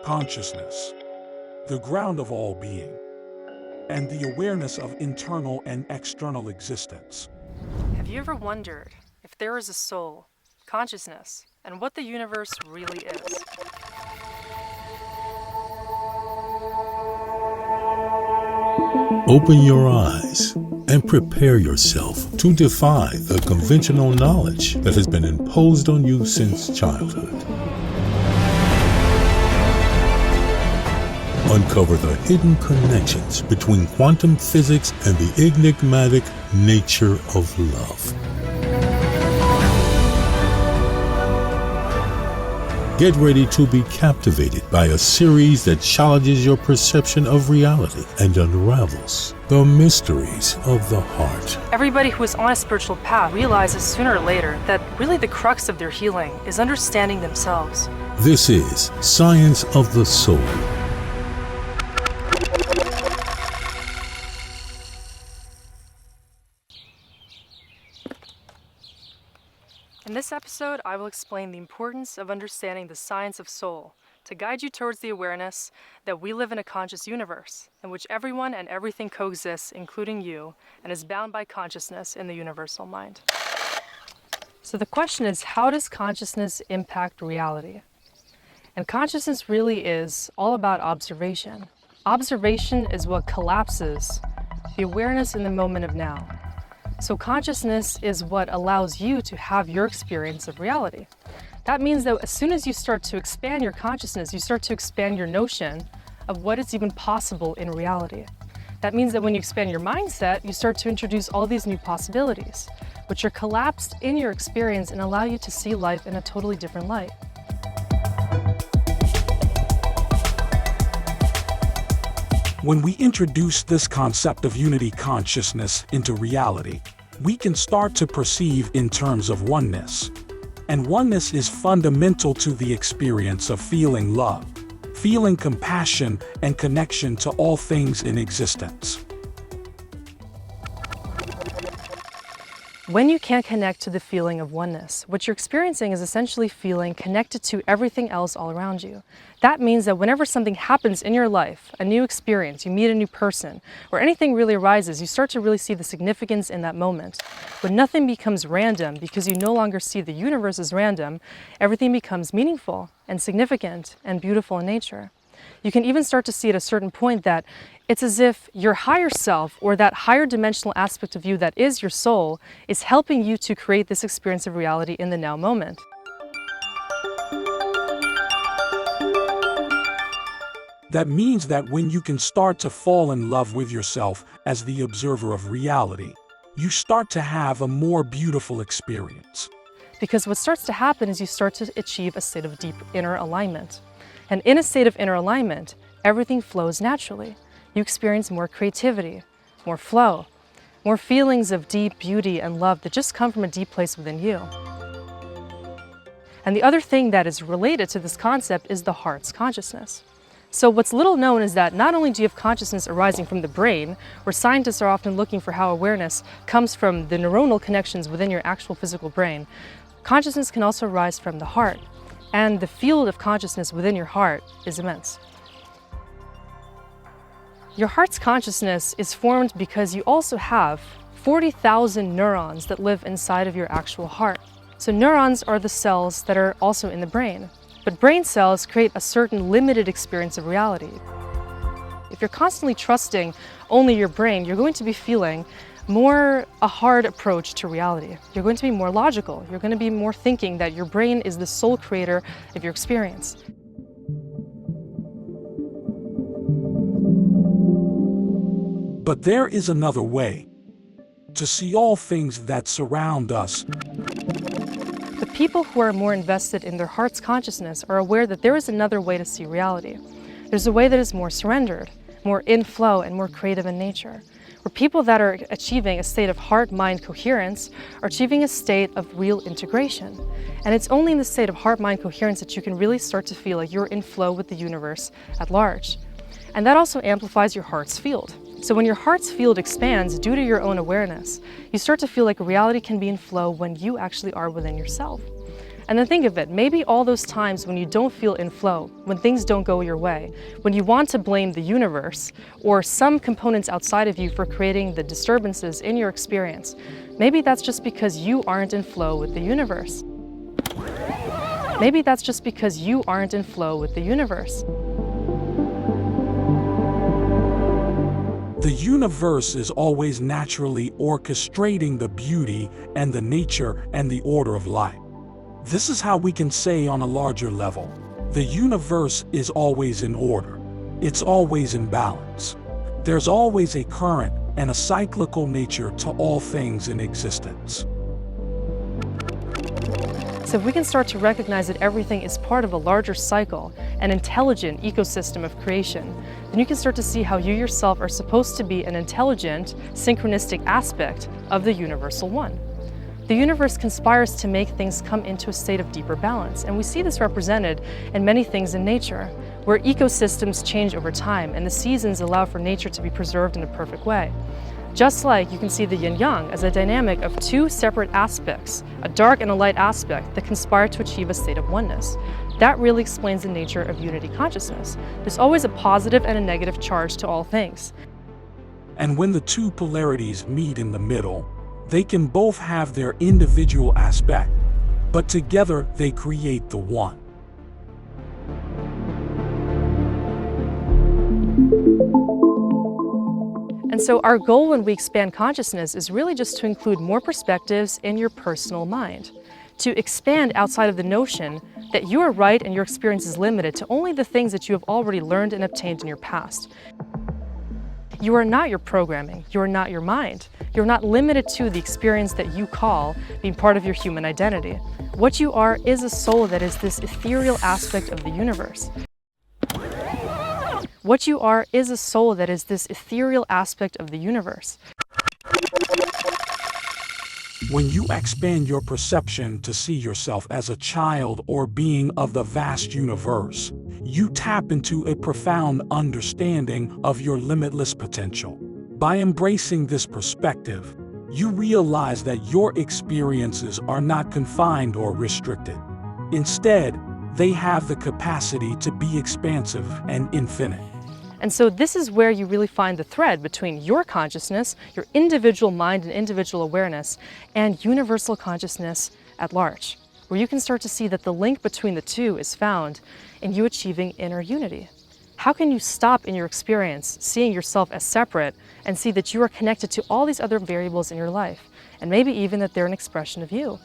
consciousness, the ground of all being, and the awareness of internal and external existence. Have you ever wondered if there is a soul, consciousness, and what the universe really is? Open your eyes and prepare yourself to defy the conventional knowledge that has been imposed on you since childhood. Uncover the hidden connections between quantum physics and the enigmatic nature of love. Get ready to be captivated by a series that challenges your perception of reality and unravels the mysteries of the heart. Everybody who is on a spiritual path realizes sooner or later that really the crux of their healing is understanding themselves. This is Science of the Soul. In this episode, I will explain the importance of understanding the science of soul to guide you towards the awareness that we live in a conscious universe in which everyone and everything coexists, including you, and is bound by consciousness in the universal mind. So the question is, how does consciousness impact reality? And consciousness really is all about observation. Observation is what collapses the awareness in the moment of now. So consciousness is what allows you to have your experience of reality. That means that as soon as you start to expand your consciousness, you start to expand your notion of what is even possible in reality. That means that when you expand your mindset, you start to introduce all these new possibilities, which are collapsed in your experience and allow you to see life in a totally different light. When we introduce this concept of unity consciousness into reality, we can start to perceive in terms of oneness. And oneness is fundamental to the experience of feeling love, feeling compassion, and connection to all things in existence. When you can't connect to the feeling of oneness, what you're experiencing is essentially feeling connected to everything else all around you. That means that whenever something happens in your life, a new experience, you meet a new person, or anything really arises, you start to really see the significance in that moment. When nothing becomes random because you no longer see the universe as random, everything becomes meaningful and significant and beautiful in nature. You can even start to see at a certain point that it's as if your higher self, or that higher dimensional aspect of you that is your soul, is helping you to create this experience of reality in the now moment. That means that when you can start to fall in love with yourself as the observer of reality, you start to have a more beautiful experience. Because what starts to happen is you start to achieve a state of deep inner alignment. And in a state of inner alignment, everything flows naturally. You experience more creativity, more flow, more feelings of deep beauty and love that just come from a deep place within you. And the other thing that is related to this concept is the heart's consciousness. So what's little known is that not only do you have consciousness arising from the brain, where scientists are often looking for how awareness comes from the neuronal connections within your actual physical brain, consciousness can also arise from the heart. And the field of consciousness within your heart is immense. Your heart's consciousness is formed because you also have 40,000 neurons that live inside of your actual heart. So neurons are the cells that are also in the brain. But brain cells create a certain limited experience of reality. If you're constantly trusting only your brain, you're going to be feeling more a hard approach to reality. You're going to be more logical. You're going to be more thinking that your brain is the sole creator of your experience. But there is another way to see all things that surround us. The people who are more invested in their heart's consciousness are aware that there is another way to see reality. There's a way that is more surrendered, more in flow, and more creative in nature. Where people that are achieving a state of heart-mind coherence are achieving a state of real integration. And it's only in the state of heart-mind coherence that you can really start to feel like you're in flow with the universe at large. And that also amplifies your heart's field. So when your heart's field expands due to your own awareness, you start to feel like reality can be in flow when you actually are within yourself. And then think of it, maybe all those times when you don't feel in flow, when things don't go your way, when you want to blame the universe or some components outside of you for creating the disturbances in your experience, maybe that's just because you aren't in flow with the universe. Maybe that's just because you aren't in flow with the universe. The universe is always naturally orchestrating the beauty and the nature and the order of life. This is how we can say on a larger level, the universe is always in order. It's always in balance. There's always a current and a cyclical nature to all things in existence. So if we can start to recognize that everything is part of a larger cycle, an intelligent ecosystem of creation, then you can start to see how you yourself are supposed to be an intelligent, synchronistic aspect of the universal one. The universe conspires to make things come into a state of deeper balance, and we see this represented in many things in nature, where ecosystems change over time and the seasons allow for nature to be preserved in a perfect way. Just like you can see the yin-yang as a dynamic of two separate aspects, a dark and a light aspect that conspire to achieve a state of oneness. That really explains the nature of unity consciousness. There's always a positive and a negative charge to all things. And when the two polarities meet in the middle, they can both have their individual aspect, but together they create the one. And so our goal when we expand consciousness is really just to include more perspectives in your personal mind, to expand outside of the notion that you are right and your experience is limited to only the things that you have already learned and obtained in your past. You are not your programming, you are not your mind. You're not limited to the experience that you call being part of your human identity. What you are is a soul that is this ethereal aspect of the universe. What you are is a soul that is this ethereal aspect of the universe. When you expand your perception to see yourself as a child or being of the vast universe, you tap into a profound understanding of your limitless potential. By embracing this perspective, you realize that your experiences are not confined or restricted. Instead, they have the capacity to be expansive and infinite. And so this is where you really find the thread between your consciousness, your individual mind and individual awareness, and universal consciousness at large, where you can start to see that the link between the two is found in you achieving inner unity. How can you stop in your experience seeing yourself as separate and see that you are connected to all these other variables in your life, and maybe even that they're an expression of you?